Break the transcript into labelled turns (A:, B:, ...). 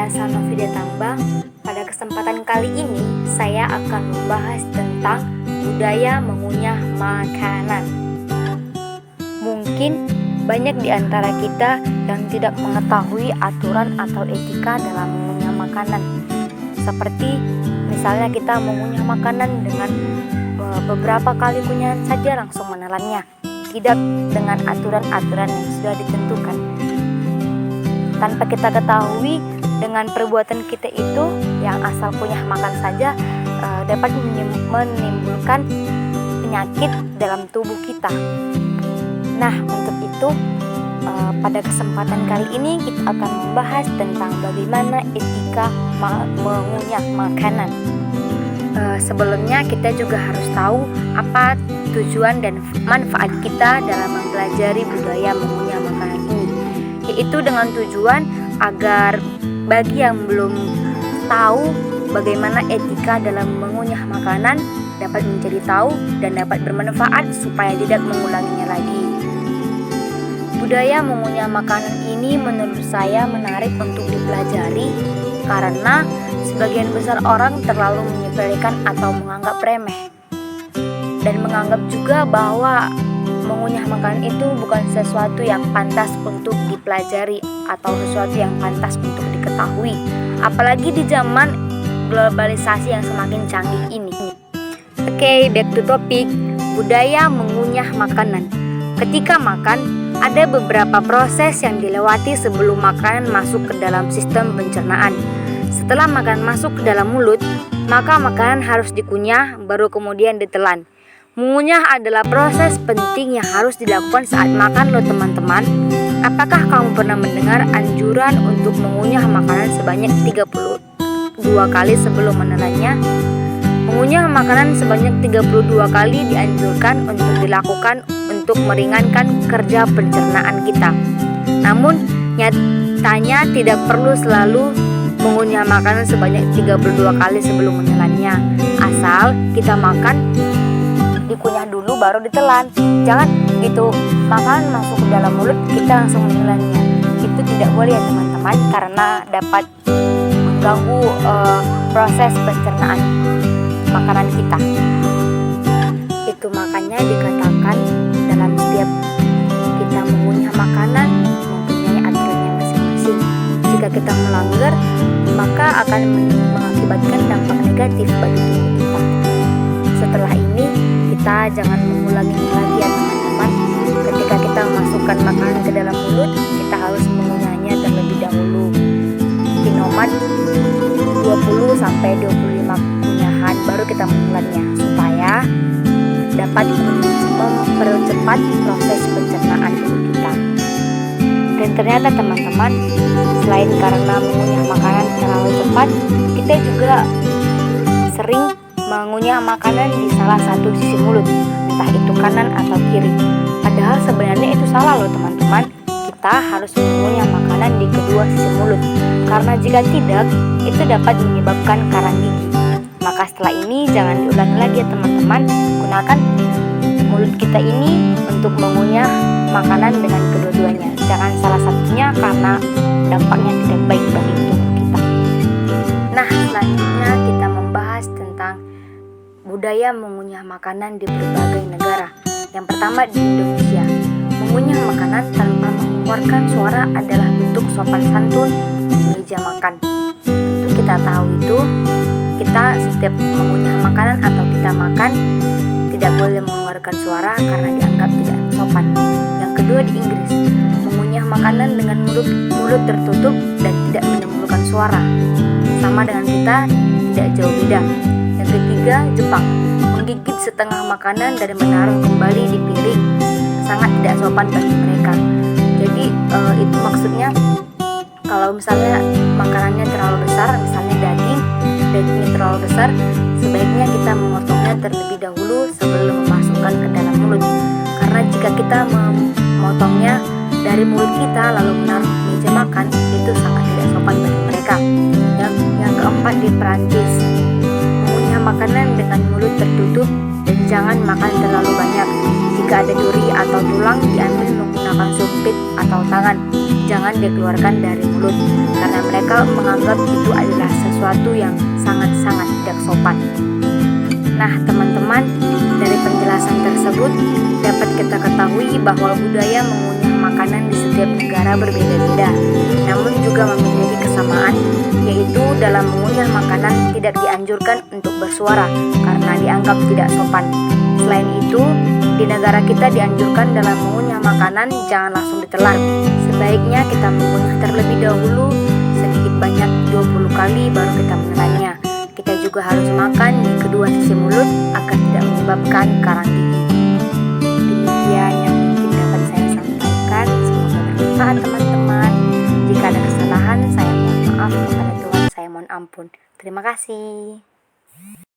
A: saya Sanovida Tambang. Pada kesempatan kali ini saya akan membahas tentang budaya mengunyah makanan. Mungkin banyak di antara kita yang tidak mengetahui aturan atau etika dalam mengunyah makanan. Seperti misalnya kita mengunyah makanan dengan beberapa kali kunyahan saja langsung menelannya, tidak dengan aturan-aturan yang sudah ditentukan. Tanpa kita ketahui, dengan perbuatan kita itu yang asal kunyah makan saja dapat menimbulkan penyakit dalam tubuh kita. Nah, untuk itu pada kesempatan kali ini kita akan membahas tentang bagaimana etika mengunyah makanan. Sebelumnya kita juga harus tahu apa tujuan dan manfaat kita dalam mempelajari budaya mengunyah makanan ini, yaitu dengan tujuan agar bagi yang belum tahu bagaimana etika dalam mengunyah makanan dapat menjadi tahu dan dapat bermanfaat supaya tidak mengulanginya lagi. Budaya mengunyah makanan ini menurut saya menarik untuk dipelajari karena sebagian besar orang terlalu menyepelekan atau menganggap remeh dan menganggap juga bahwa mengunyah makanan itu bukan sesuatu yang pantas untuk dipelajari atau sesuatu yang pantas untuk diketahui, apalagi di zaman globalisasi yang semakin canggih ini. Oke, back to topic, budaya mengunyah makanan. Ketika makan, ada beberapa proses yang dilewati sebelum makanan masuk ke dalam sistem pencernaan. Setelah makanan masuk ke dalam mulut, maka makanan harus dikunyah, baru kemudian ditelan. Mengunyah adalah proses penting yang harus dilakukan saat makan loh teman-teman. Apakah kamu pernah mendengar anjuran untuk mengunyah makanan sebanyak 32 kali sebelum menelannya? Mengunyah makanan sebanyak 32 kali dianjurkan untuk dilakukan untuk meringankan kerja pencernaan kita. Namun, nyatanya tidak perlu selalu mengunyah makanan sebanyak 32 kali sebelum menelannya. Asal kita makan dikunyah dulu baru ditelan. Jangan gitu, makanan masuk ke dalam mulut kita langsung menelannya. Itu tidak boleh ya teman-teman, karena dapat mengganggu proses pencernaan makanan kita. Itu makanya dikatakan dalam setiap kita mengunyah makanan mempunyai aturannya masing-masing. Jika kita melanggar, maka akan mengakibatkan dampak negatif bagi tubuh kita. Setelah ini kita jangan mengulanginya lagi ya teman-teman. Ketika kita memasukkan makanan ke dalam mulut, kita harus mengunyahnya terlebih dahulu minimal 20-25 kunyahan baru kita menelannya, supaya dapat mempercepat proses pencernaan tubuh kita. Dan ternyata teman-teman, selain karena mengunyah makanan terlalu cepat, kita juga sering mengunyah makanan di salah satu sisi mulut, entah itu kanan atau kiri. Padahal sebenarnya itu salah loh teman-teman. Kita harus mengunyah makanan di kedua sisi mulut, karena jika tidak, itu dapat menyebabkan karang gigi. Maka setelah ini jangan diulangi lagi ya teman-teman. Gunakan mulut kita ini untuk mengunyah makanan dengan kedua-duanya. Jangan salah satunya karena dampaknya tidak baik bagi tubuh kita. Nah, selanjutnya kita membahas tentang budaya mengunyah makanan di berbagai negara. Yang pertama di Indonesia, mengunyah makanan tanpa mengeluarkan suara adalah bentuk sopan santun di meja makan. Untuk kita tahu itu, kita setiap mengunyah makanan atau kita makan tidak boleh mengeluarkan suara karena dianggap tidak sopan. Yang kedua di Inggris, mengunyah makanan dengan mulut tertutup dan tidak menimbulkan suara. Sama dengan kita, tidak jauh beda. Yang ketiga, Jepang, menggigit setengah makanan dan menaruh kembali di piring. Sangat tidak sopan bagi mereka. Jadi itu maksudnya kalau misalnya makanannya terlalu besar, misalnya dagingnya terlalu besar, sebaiknya kita memotongnya terlebih dahulu sebelum memasukkan ke dalam mulut. Karena jika kita memotongnya dari mulut kita lalu menaruh ke meja makan, itu sangat tidak sopan bagi mereka. Yang keempat di Perancis, mengunyah makanan dengan mulut tertutup dan jangan makan terlalu banyak. Jika ada duri atau tulang, diambil menggunakan sumpit atau atau tangan. Jangan dikeluarkan dari mulut, karena mereka menganggap itu adalah sesuatu yang sangat-sangat tidak sopan. Nah, teman-teman, dari penjelasan tersebut dapat kita ketahui bahwa budaya mengunyah makanan di setiap negara berbeda-beda, namun juga memiliki kesamaan, yaitu dalam mengunyah makanan tidak dianjurkan untuk bersuara karena dianggap tidak sopan. Selain itu, di negara kita dianjurkan dalam mengunyah makanan jangan langsung ditelan. Sebaiknya kita mengunyah terlebih dahulu sedikit banyak 20 kali baru kita menelannya. Kita juga harus makan di kedua sisi mulut agar tidak menyebabkan karang gigi. Demikian yang mungkin dapat saya sampaikan. Semoga bermanfaat teman-teman. Jika ada kesalahan, saya mohon maaf. Kepada Tuhan saya mohon ampun. Terima kasih.